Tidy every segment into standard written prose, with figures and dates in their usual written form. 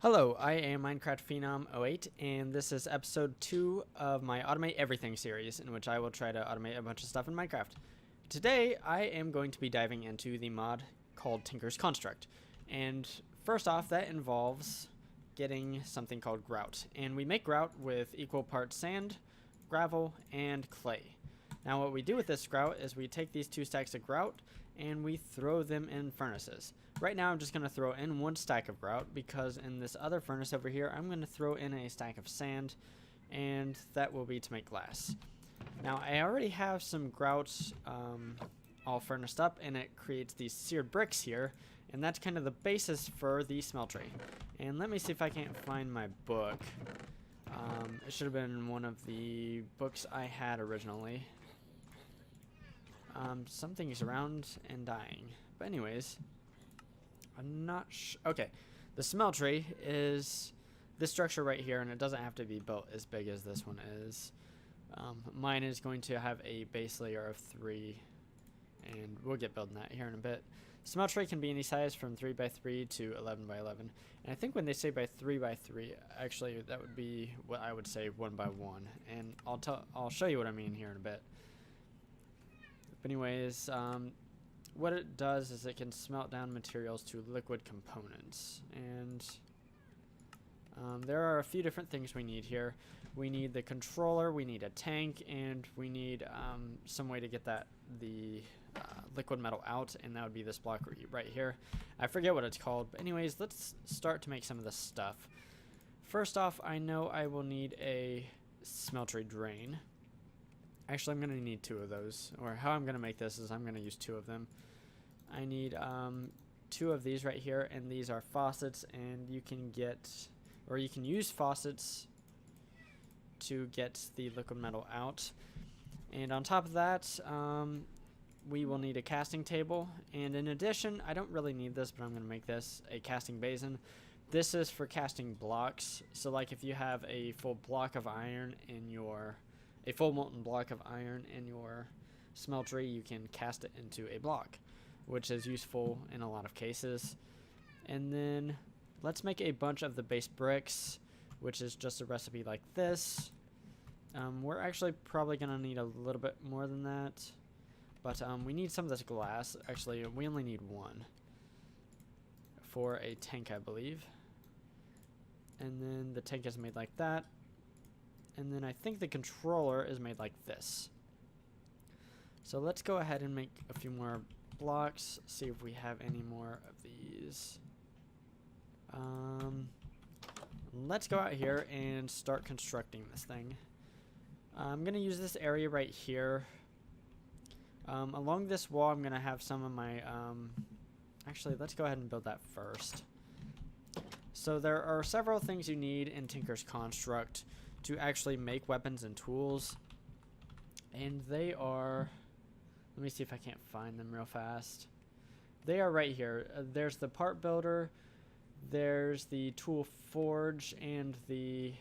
Hello, I am Minecraft Phenom 08, and this is episode 2 of my Automate Everything series, in which I will try to automate a bunch of stuff in Minecraft. Today, I am going to be diving into the mod called Tinker's Construct, and first off, that involves getting something called grout, and we make grout with equal parts sand, gravel, and clay. Now what we do with this grout is we take these 2 stacks of grout and we throw them in furnaces. Right now I'm just going to throw in 1 stack of grout because in this other furnace over here I'm going to throw in a stack of sand, and that will be to make glass. Now I already have some grout all furnished up, and it creates these seared bricks here, and that's kind of the basis for the smeltery. And let me see if I can't find my book. It should have been one of the books I had originally. Something's around and dying. But anyways, I'm not okay, the smeltery is this structure right here, and it doesn't have to be built as big as this one is. Mine is going to have a base layer of 3, and we'll get building that here in a bit. Smeltery can be any size from 3 by 3 to 11 by 11. And I think when they say by 3 by 3, actually that would be what I would say 1 by 1. And I'll show you what I mean here in a bit. But anyways, what it does is it can smelt down materials to liquid components. And there are a few different things we need here. We need the controller, we need a tank, and we need some way to get the liquid metal out, and that would be this block right here. I forget what it's called, but anyways, let's start to make some of this stuff. First off, I know I will need a smeltery drain. Actually, I'm going to need 2 of those, or how I'm going to make this is I'm going to use 2 of them. I need 2 of these right here, and these are faucets, and you can use faucets to get the liquid metal out. And on top of that, we will need a casting table, and in addition, I don't really need this, but I'm going to make this a casting basin. This is for casting blocks, so like if you have a full block of iron in your a full molten block of iron in your smeltery, you can cast it into a block, which is useful in a lot of cases. And then let's make a bunch of the base bricks, which is just a recipe like this. We're actually probably gonna need a little bit more than that, but we need some of this glass. Actually, we only need 1 for a tank, I believe. And then the tank is made like that. And then I think the controller is made like this. So let's go ahead and make a few more blocks, see if we have any more of these. Let's go out here and start constructing this thing. I'm going to use this area right here. Along this wall, I'm going to have some of my... actually, let's go ahead and build that first. So there are several things you need in Tinker's Construct to actually make weapons and tools, and they are, let me see if I can't find them real fast. They are right here. There's the part builder, there's the tool forge, and I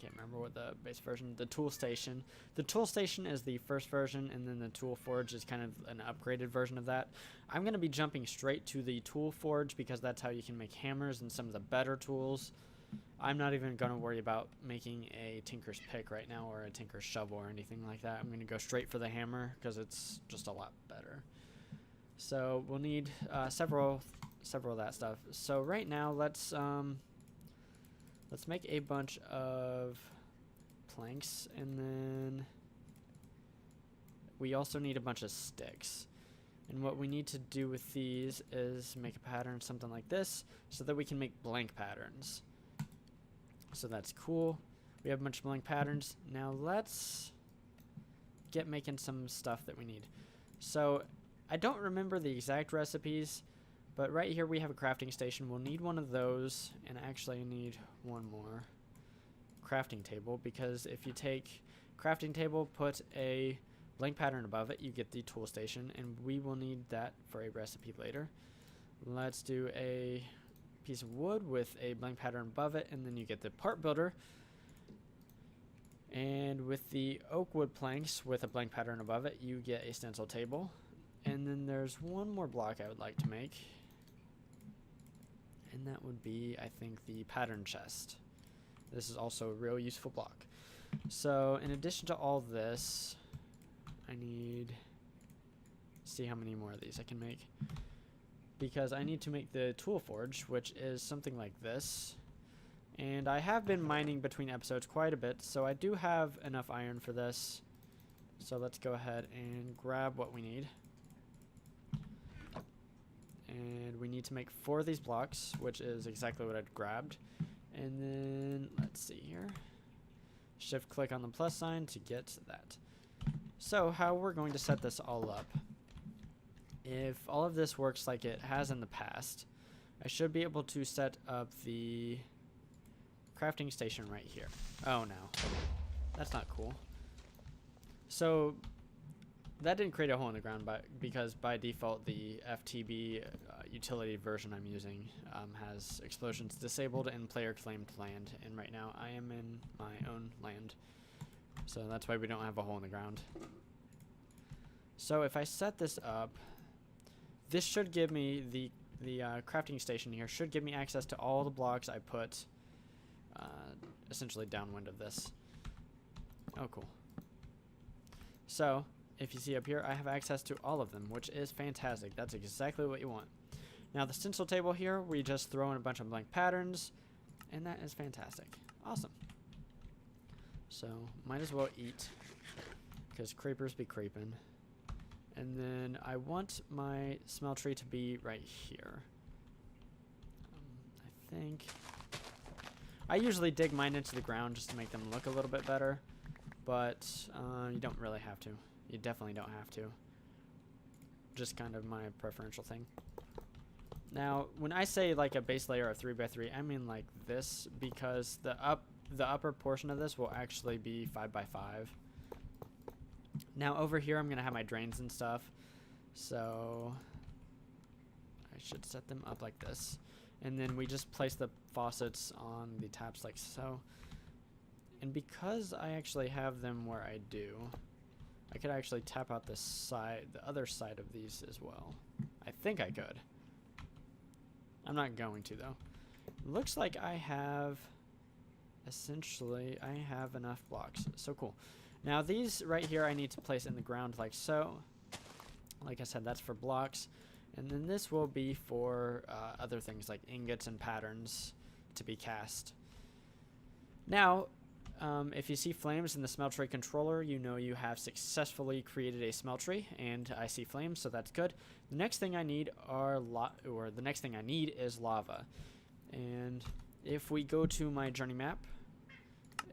can't remember what the base version, the tool station. The tool station is the first version, and then the tool forge is kind of an upgraded version of that. I'm going to be jumping straight to the tool forge because that's how you can make hammers and some of the better tools. I'm not even going to worry about making a tinker's pick right now or a tinker's shovel or anything like that. I'm going to go straight for the hammer because it's just a lot better. So we'll need several of that stuff. So right now let's make a bunch of planks, and then we also need a bunch of sticks. And what we need to do with these is make a pattern something like this so that we can make blank patterns. So that's cool. We have a bunch of blank patterns. Now let's get making some stuff that we need. So I don't remember the exact recipes, but right here we have a crafting station. We'll need one of those, and actually I need 1 more crafting table, because if you take crafting table, put a blank pattern above it, you get the tool station, and we will need that for a recipe later. Let's do a piece of wood with a blank pattern above it, and then you get the part builder, and with the oak wood planks with a blank pattern above it, you get a stencil table. And then there's 1 more block I would like to make, and that would be, I think, the pattern chest. This is also a real useful block. So in addition to all this, I need, see how many more of these I can make, because I need to make the tool forge, which is something like this. And I have been mining between episodes quite a bit, so I do have enough iron for this. So let's go ahead and grab what we need. And we need to make 4 of these blocks, which is exactly what I'd grabbed. And then, let's see here. Shift click on the plus sign to get that. So how we're going to set this all up. If all of this works like it has in the past, I should be able to set up the crafting station right here. Oh no, that's not cool. So that didn't create a hole in the ground, because by default the FTB utility version I'm using has explosions disabled and player claimed land, and right now I am in my own land, so that's why we don't have a hole in the ground. So if I set this up, this should give me the crafting station here should give me access to all the blocks I put essentially downwind of this. Oh, cool. So if you see up here, I have access to all of them, which is fantastic. That's exactly what you want. Now the stencil table here, we just throw in a bunch of blank patterns, and that is fantastic. Awesome. So might as well eat, because creepers be creeping. And then I want my smeltry to be right here. I think I usually dig mine into the ground just to make them look a little bit better, but you don't really have to. You definitely don't have to. Just kind of my preferential thing. Now, when I say like a base layer of 3x3, I mean like this, because the upper portion of this will actually be 5x5. Now over here, I'm gonna have my drains and stuff, so I should set them up like this, and then we just place the faucets on the taps like so. And because I actually have them where I do, I could actually tap out this side, the other side of these as well. I think I could. I'm not going to though. Looks like I have, essentially, I have enough blocks. So cool. Now these right here I need to place in the ground like so. Like I said, that's for blocks. And then this will be for other things like ingots and patterns to be cast. Now, if you see flames in the Smeltry controller, you know you have successfully created a Smeltry, and I see flames, so that's good. The next thing I need are is lava. And if we go to my journey map,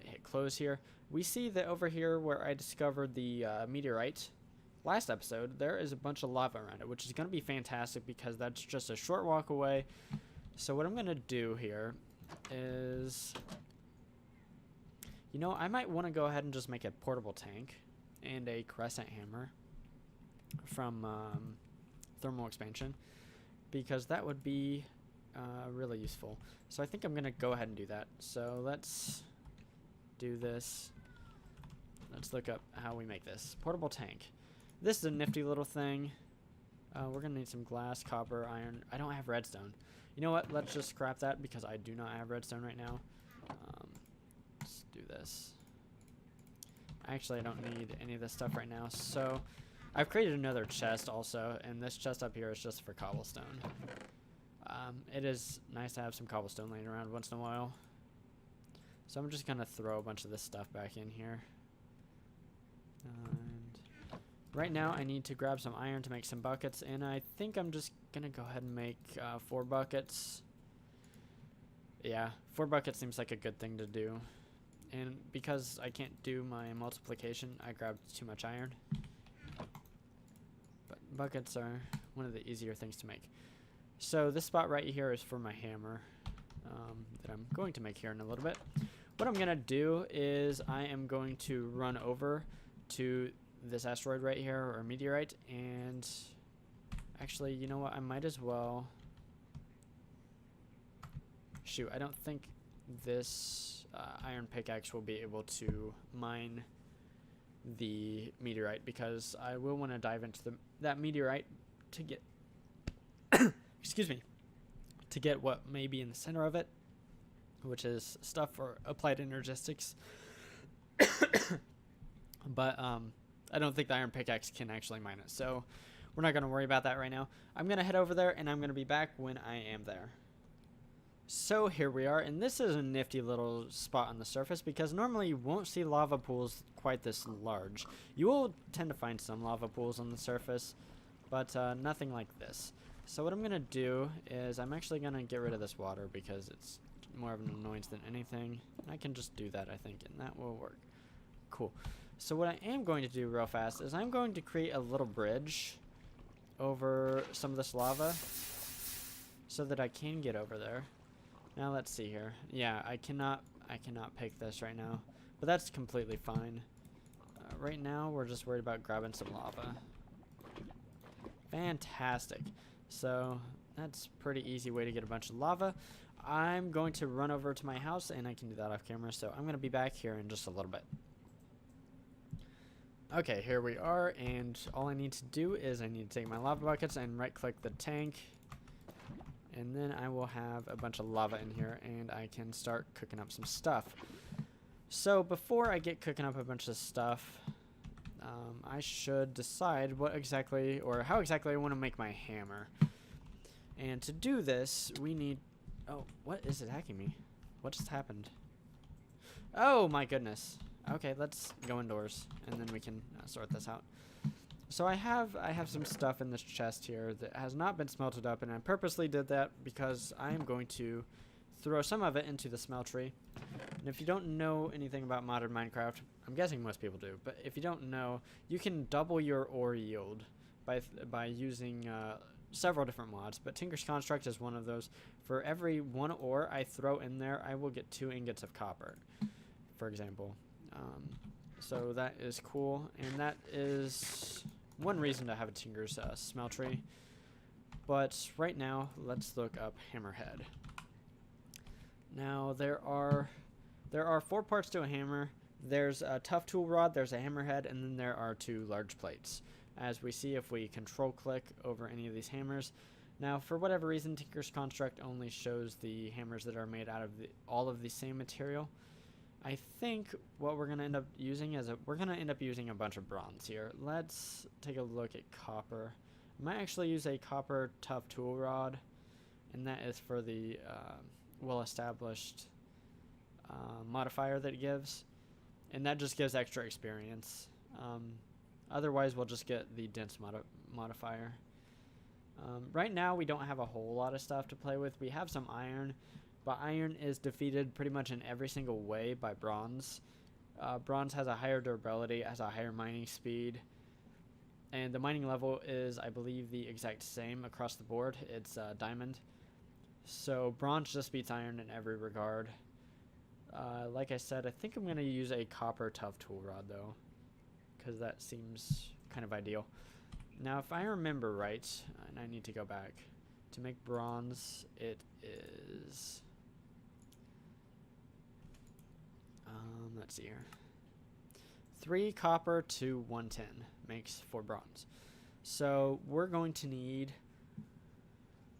hit close here, we see that over here where I discovered the meteorite last episode, there is a bunch of lava around it, which is going to be fantastic because that's just a short walk away. So what I'm going to do here is, you know, I might want to go ahead and just make a portable tank and a crescent hammer from thermal expansion, because that would be really useful. So I think I'm going to go ahead and do that. So let's do this. Let's look up how we make this. Portable tank. This is a nifty little thing. We're going to need some glass, copper, iron. I don't have redstone. You know what? Let's just scrap that because I do not have redstone right now. Let's do this. Actually, I don't need any of this stuff right now. So I've created another chest also, and this chest up here is just for cobblestone. It is nice to have some cobblestone laying around once in a while. So I'm just going to throw a bunch of this stuff back in here. And right now I need to grab some iron to make some buckets, and I think I'm just going to go ahead and make 4 buckets. Yeah, 4 buckets seems like a good thing to do. And because I can't do my multiplication, I grabbed too much iron. But buckets are one of the easier things to make. So this spot right here is for my hammer that I'm going to make here in a little bit. What I'm going to do is I am going to run over to this asteroid right here, or meteorite, and actually, you know what, I might as well, shoot, I don't think this iron pickaxe will be able to mine the meteorite, because I will want to dive into that meteorite to get excuse me, to get what may be in the center of it, which is stuff for applied energistics. But I don't think the iron pickaxe can actually mine it, so we're not going to worry about that right now. I'm going to head over there, and I'm going to be back when I am there. So here we are, and this is a nifty little spot on the surface because normally you won't see lava pools quite this large. You will tend to find some lava pools on the surface, but nothing like this. So what I'm going to do is I'm actually going to get rid of this water because it's more of an annoyance than anything. I can just do that, I think, and that will work. Cool. So what I am going to do real fast is I'm going to create a little bridge over some of this lava so that I can get over there. Now let's see here. Yeah, I cannot pick this right now, but that's completely fine. Right now we're just worried about grabbing some lava. Fantastic. So that's a pretty easy way to get a bunch of lava. I'm going to run over to my house, and I can do that off camera, so I'm going to be back here in just a little bit. Okay, here we are, and all I need to do is I need to take my lava buckets and right-click the tank, and then I will have a bunch of lava in here, and I can start cooking up some stuff. So before I get cooking up a bunch of stuff, I should decide what exactly, or how exactly I want to make my hammer. And to do this, we need... Oh, what is it hacking me? What just happened? Oh my goodness. Okay, let's go indoors, and then we can sort this out. So I have some stuff in this chest here that has not been smelted up, and I purposely did that because I am going to throw some of it into the smeltery. And if you don't know anything about modern Minecraft, I'm guessing most people do, but if you don't know, you can double your ore yield by using several different mods, but Tinker's Construct is one of those. For every 1 ore I throw in there, I will get 2 ingots of copper, for example. So that is cool, and that is one reason to have a Tinker's Smeltry. But right now, let's look up Hammerhead. Now there are 4 parts to a hammer. There's a tough tool rod, there's a hammerhead, and then there are 2 large plates, as we see if we control click over any of these hammers. Now, for whatever reason, Tinker's Construct only shows the hammers that are made out of all of the same material. I think what we're going to end up using is we're going to end up using a bunch of bronze here. Let's take a look at copper. I might actually use a copper tough tool rod, and that is for the well-established modifier that it gives, and that just gives extra experience. Otherwise, we'll just get the dense modifier. Right now, we don't have a whole lot of stuff to play with. We have some iron, but iron is defeated pretty much in every single way by bronze. Bronze has a higher durability, has a higher mining speed, and the mining level is, I believe, the exact same across the board. It's diamond. So bronze just beats iron in every regard. Like I said, I think I'm going to use a copper tough tool rod, though, because that seems kind of ideal. Now, if I remember right, and I need to go back, to make bronze, it is... let's see here. 3 copper to 1 tin makes 4 bronze. So we're going to need,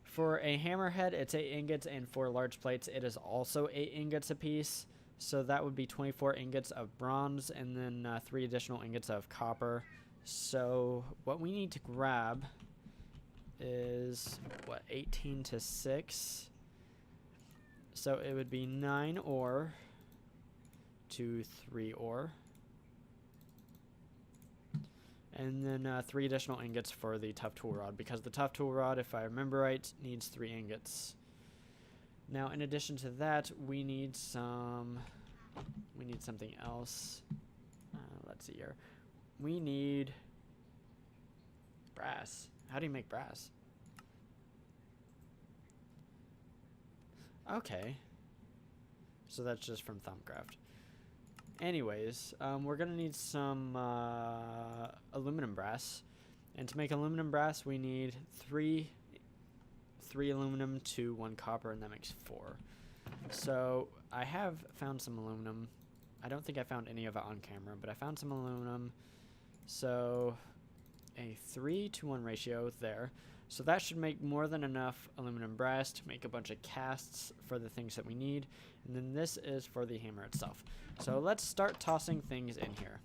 for a hammerhead, it's 8 ingots, and for large plates, it is also 8 ingots apiece. So that would be 24 ingots of bronze, and then 3 additional ingots of copper. So what we need to grab is, what, 18 to 6? So it would be 9 ore to 3 ore. And then 3 additional ingots for the tough tool rod, because the tough tool rod, if I remember right, needs 3 ingots. Now, in addition to that, we need something else. Let's see here. We need brass. How do you make brass? Okay. So that's just from Thumbcraft. Anyways, we're going to need some aluminum brass. And to make aluminum brass, we need 3 aluminum to 1 copper, and that makes 4. So I have found some aluminum. I don't think I found any of it on camera, but I found some aluminum. So a 3 to 1 ratio there. So that should make more than enough aluminum brass to make a bunch of casts for the things that we need. And then this is for the hammer itself. So let's start tossing things in here.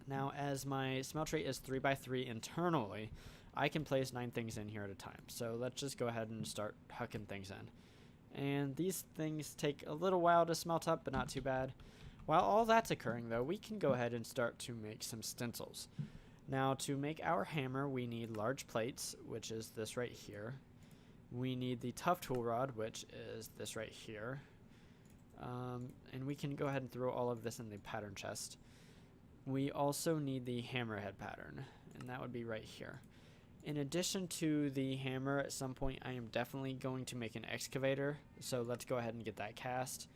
Now, as my smeltery is 3x3 internally, I can place 9 things in here at a time. So let's just go ahead and start hucking things in. And these things take a little while to smelt up, but not too bad. While all that's occurring, though, we can go ahead and start to make some stencils. Now, to make our hammer, we need large plates, which is this right here. We need the tough tool rod, which is this right here. And we can go ahead and throw all of this in the pattern chest. We also need the hammerhead pattern, and that would be right here. In addition to the hammer, at some point I am definitely going to make an excavator, so let's go ahead and get that cast.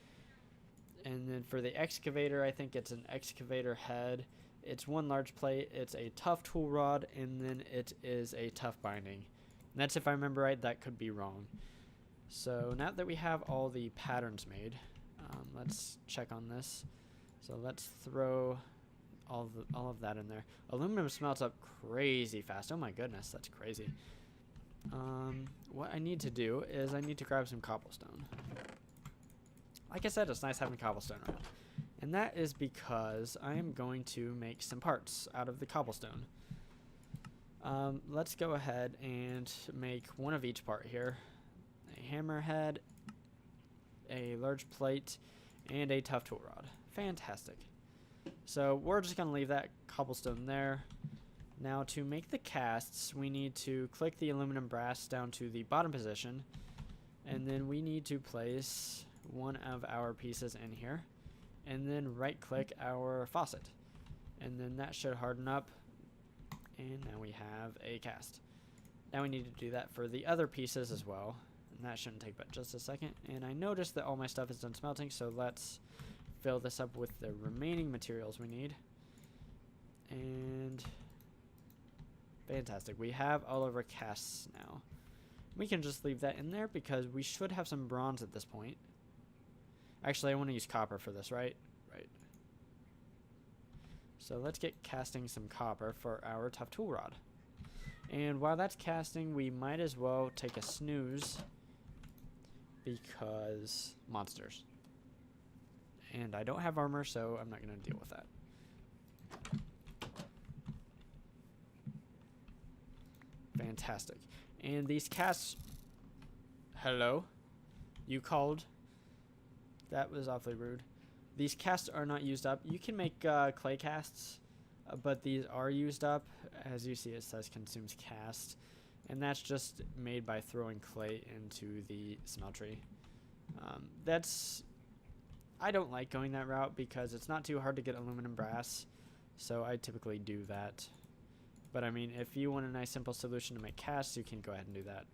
And then for the excavator, I think it's an excavator head. It's one large plate, it's a tough tool rod, and then it is a tough binding. And that's if I remember right, that could be wrong. So now that we have all the patterns made, let's check on this. So let's throw all of that in there. Aluminum smelts up crazy fast. Oh my goodness, that's crazy. What I need to do is I need to grab some cobblestone. Like I said, it's nice having cobblestone around. And that is because I am going to make some parts out of the cobblestone. Let's go ahead and make one of each part here. A hammerhead, a large plate, and a tough tool rod. Fantastic. So we're just going to leave that cobblestone there. Now to make the casts, we need to click the aluminum brass down to the bottom position. And then we need to place one of our pieces in here. And then right click our faucet. And then that should harden up. And now we have a cast. Now we need to do that for the other pieces as well. And that shouldn't take but just a second. And I noticed that all my stuff is done smelting, so let's fill this up with the remaining materials we need. And fantastic. We have all of our casts now. We can just leave that in there because we should have some bronze at this point. Actually, I want to use copper for this, right? Right. So let's get casting some copper for our tough tool rod. And while that's casting, we might as well take a snooze because monsters. And I don't have armor, so I'm not going to deal with that. Fantastic. And these casts... Hello? You called? That was awfully rude. These casts are not used up. You can make clay casts, but these are used up. As you see, it says consumes cast. And that's just made by throwing clay into the smeltery. I don't like going that route because it's not too hard to get aluminum brass. So I typically do that. But I mean, if you want a nice simple solution to make casts, you can go ahead and do that.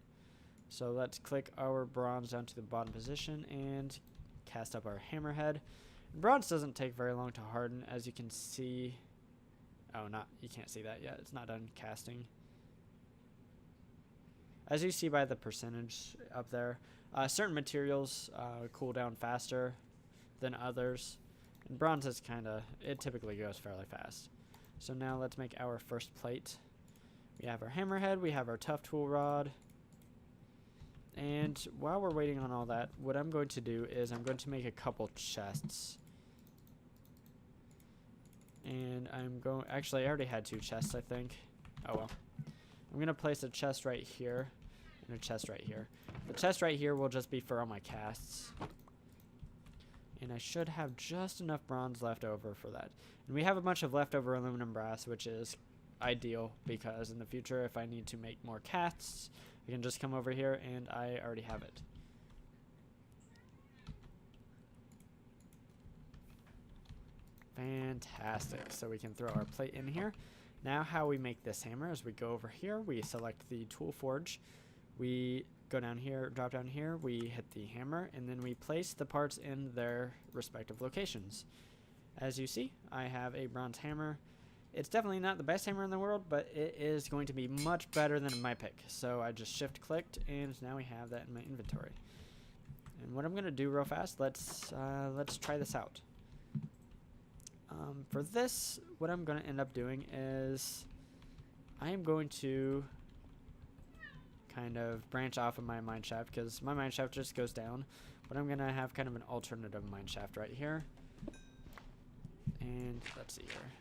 So let's click our bronze down to the bottom position and cast up our hammerhead. Bronze doesn't take very long to harden, as you can see. Oh, you can't see that yet. It's not done casting. As you see by the percentage up there, certain materials cool down faster than others. And bronze is it typically goes fairly fast. So now let's make our first plate. We have our hammerhead, we have our tough tool rod. And while we're waiting on all that, what I'm going to do is I'm going to make a couple chests. And actually I already had 2 chests, I think. Oh well. I'm going to place a chest right here and a chest right here. The chest right here will just be for all my casts. And I should have just enough bronze left over for that. And we have a bunch of leftover aluminum brass, which is ideal because in the future if I need to make more casts, I can just come over here and I already have it. Fantastic. So we can throw our plate in here. Now how we make this hammer is we go over here, we select the tool forge, we go down here, drop down here, we hit the hammer, and then we place the parts in their respective locations. As you see, I have a bronze hammer. It's definitely not the best hammer in the world, but it is going to be much better than my pick. So I just shift clicked, and now we have that in my inventory. And what I'm going to do real fast, let's try this out. For this, what I'm going to end up doing is I am going to kind of branch off of my mine shaft, because my mine shaft just goes down. But I'm going to have kind of an alternative mine shaft right here. And let's see here.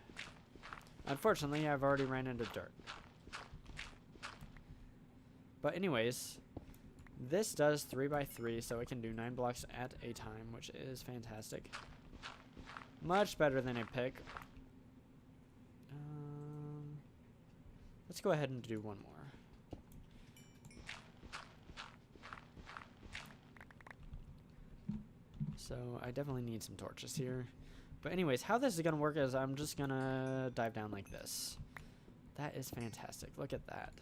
Unfortunately, I've already ran into dirt. But anyways, this does 3x3, so it can do 9 blocks at a time, which is fantastic. Much better than a pick. Let's go ahead and do one more. So I definitely need some torches here. But anyways, how this is going to work is I'm just going to dive down like this. That is fantastic. Look at that.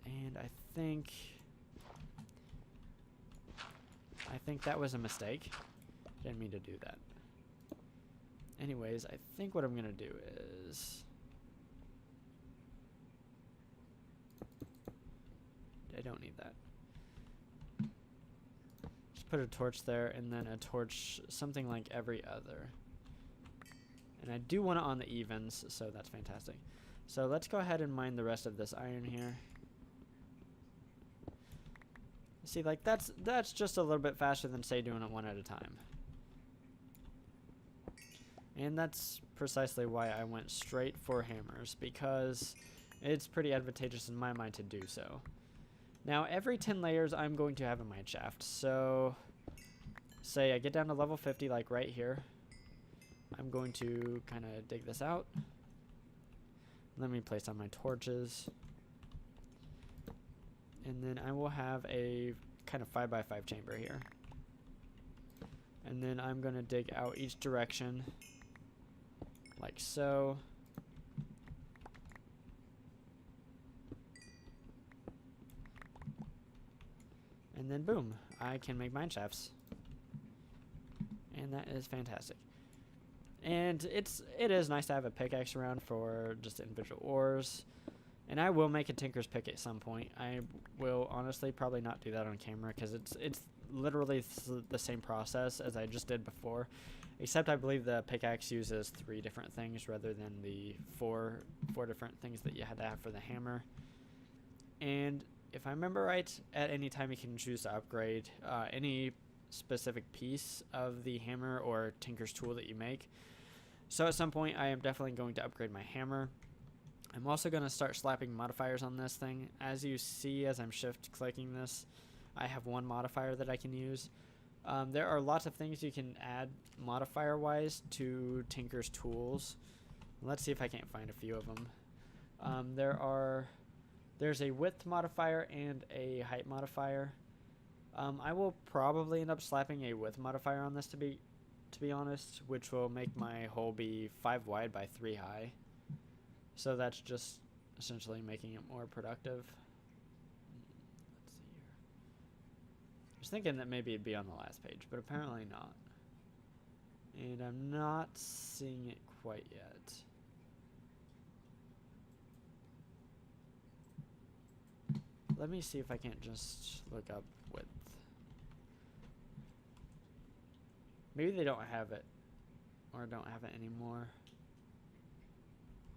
And I think that was a mistake. Didn't mean to do that. Anyways, I think what I'm going to do is... I don't need that. Just put a torch there and then a torch something like every other. And I do want it on the evens, so that's fantastic. So let's go ahead and mine the rest of this iron here. See, like that's just a little bit faster than, say, doing it one at a time. And that's precisely why I went straight for hammers, because it's pretty advantageous in my mind to do so. Now, every 10 layers, I'm going to have a mine shaft. So, say I get down to level 50, like right here. I'm going to kind of dig this out. Let me place on my torches. And then I will have a kind of 5x5 chamber here. And then I'm going to dig out each direction, like so. And then boom, I can make mine shafts. And that is fantastic. And it is nice to have a pickaxe around for just individual ores. And I will make a tinker's pick at some point. I will honestly probably not do that on camera, because it's literally the same process as I just did before. Except I believe the pickaxe uses 3 different things rather than the four different things that you had to have for the hammer. And if I remember right, at any time you can choose to upgrade any specific piece of the hammer or tinker's tool that you make. So at some point I am definitely going to upgrade my hammer. I'm also going to start slapping modifiers on this thing. As you see, as I'm shift clicking this, I have one modifier that I can use. There are lots of things you can add modifier wise to tinker's tools. Let's see if I can't find a few of them. There's a width modifier and a height modifier. I will probably end up slapping a width modifier on this to be honest, which will make my hole be 5 wide by 3 high. So that's just essentially making it more productive. Let's see here. I was thinking that maybe it'd be on the last page, but apparently not. And I'm not seeing it quite yet. Let me see if I can't just look up width. Maybe they don't have it, or don't have it anymore.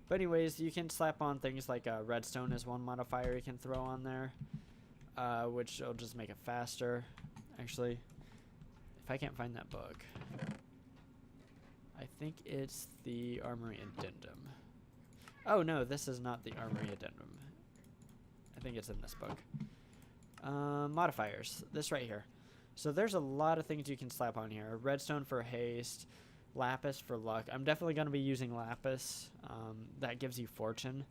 But anyways, you can slap on things like redstone is one modifier you can throw on there, which will just make it faster. Actually, if I can't find that book, I think it's the Armory Addendum. Oh no, this is not the Armory Addendum. I think it's in this book. Modifiers, this right here. So there's a lot of things you can slap on here. Redstone for haste, lapis for luck. I'm definitely going to be using lapis. That gives you fortune.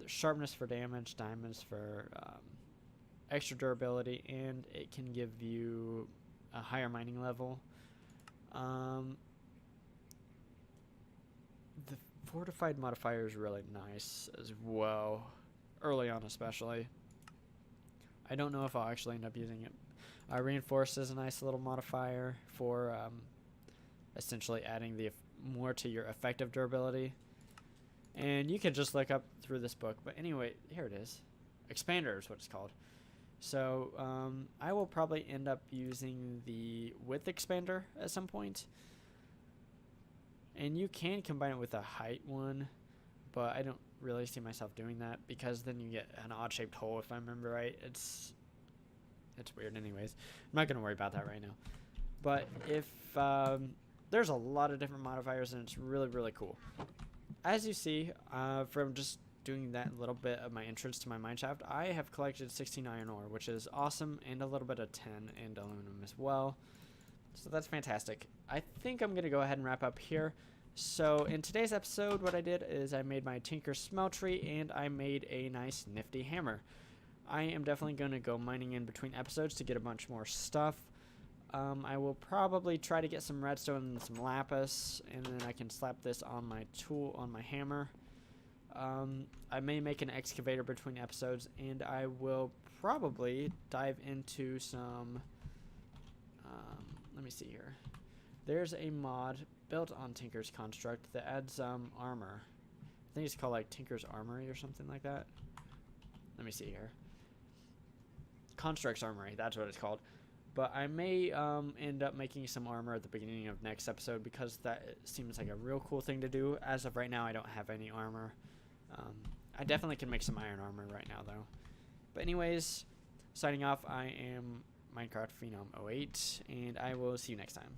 Sharpness for damage, diamonds for extra durability, and it can give you a higher mining level. The fortified modifier is really nice as well, early on especially. I don't know if I'll actually end up using it. Reinforced is a nice little modifier for essentially adding more to your effective durability. And you can just look up through this book. But anyway, here it is. Expander is what it's called. So I will probably end up using the width expander at some point. And you can combine it with a height one. but I don't really see myself doing that because then you get an odd-shaped hole, if I remember right. It's weird anyways. I'm not going to worry about that right now. But if there's a lot of different modifiers, and it's really, really cool. As you see, from just doing that little bit of my entrance to my mineshaft, I have collected 16 iron ore, which is awesome, and a little bit of tin and aluminum as well. So that's fantastic. I think I'm going to go ahead and wrap up here. So in today's episode, what I did is I made my Tinker Smeltry, and I made a nice nifty hammer. I am definitely going to go mining in between episodes to get a bunch more stuff. I will probably try to get some redstone and some lapis, and then I can slap this on my tool, on my hammer. I may make an excavator between episodes, and I will probably dive into some, let me see here. There's a mod built on Tinker's Construct that adds armor. I think it's called like Tinker's Armory or something like that. Let me see here. Construct's Armory, that's what it's called. But I may end up making some armor at the beginning of next episode because that seems like a real cool thing to do. As of right now, I don't have any armor. I definitely can make some iron armor right now, though. But anyways, signing off, I am Minecraft Phenom 08, and I will see you next time.